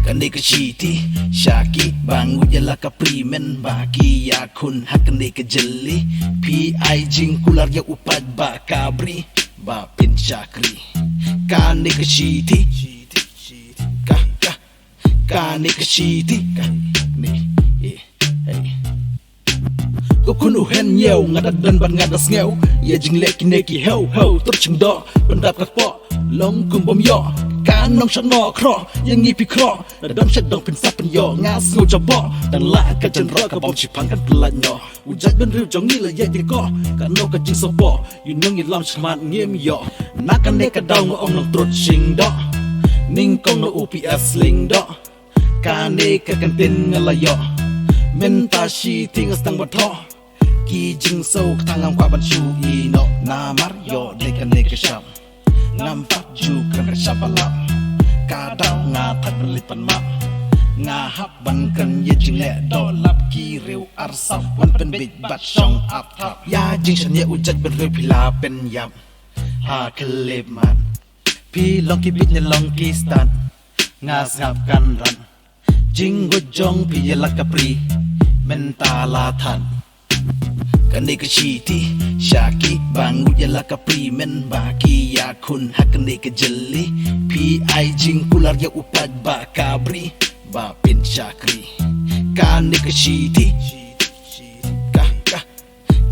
Kani keciti Syaki bangu jala kaprimen bagi ya kun hakani kejeli PI jing kular ya upad ba kabri ba pin syakri kani keciti kani keciti ni Kukunu hen nhiều ngada dan ban ngada sneo ya jing leki neki heo heo terching do pendap kakpo long kum bom yo kan nong shat no kro yang ngipi kro dam shat dong pin sap pen yo ngas ngo jabo dan la ka chen ro ka bom chi phang kan plan yo ujat ben riu jong ni la ye ti ko kan no ka jing so bo you nong i lam chmat ngiem yo na kan ne ka dong ong nong trut sing do ning kong no UPS ling do ka ne ka kan tin ngala yo men ta shi ting stang ba tho ki jing so tang ang kwa ban chu i no na mar yo de kan ne ka sham ngam pat ju kan ka shapala ka dau nga that lit pan ma nga hap ban kan ye jing le do lap ki reu ar sa wan pen bit bat song up top ya jing shan ye ujat ben reu pila pen yam ha klep man pi long ki bit ne long ki stan nga sap kan ran jing go jong pi ye la kapri mentala than Kani keciti Syaki bangu jala kaprimen bagi ya kun hakani kejeli PI jing kular ya upad ba kabri ba pin syakri Kani keciti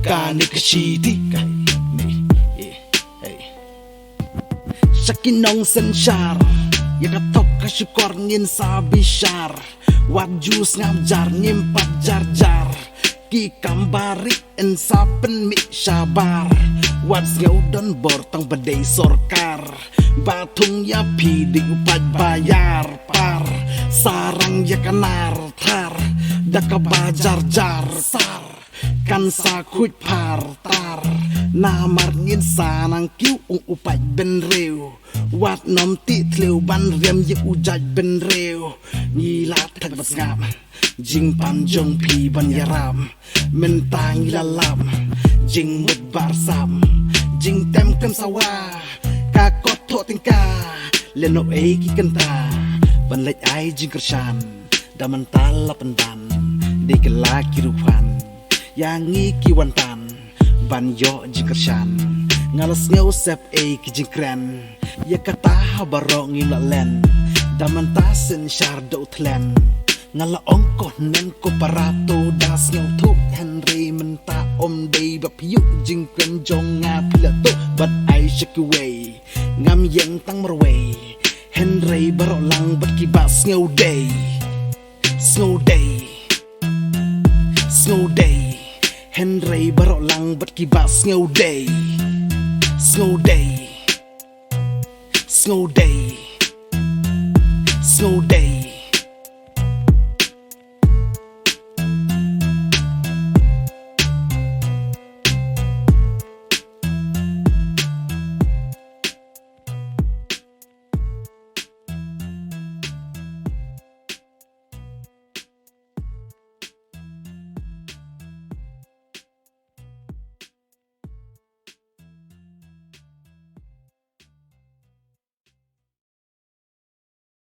Kani keciti Syakinong sensyar ya katok kasyukor ngin sabishar wajus ngabjar ngimpat jar-jar ki kambari en sapen mi syabar wat don bor tang bedai sorkar batung ya pi di upad bayar par sarang ya kanar tar daka bajar jar sar kan sa kuit par tar namar ngin sanang kiu upad ben reu wat nom ti tleu ban rem ye ujaj ben reu ngilat thak bas ngam jing pan jong pi ban yaram mentang ilalam jing mut bar sam jing tem kem sawa ka kot tho tingka leno e ki kenta ban lej ai jing kershan daman tala pendan de kela kirupan yang ngi ki wantan ban yo jing kershan ngalas ngeu sep e ki jing kren ya kata baro ngim la len daman tasen syar do tlen ngala ongko nen ko parato das ngau thuk henry menta om dei bap yu jing kren jong nga pilato but I shake away ngam yang tang merway henry baro lang bat ki bas ngau day snow day snow day henry baro lang bat ki bas ngau day snow day Snow day, snow day.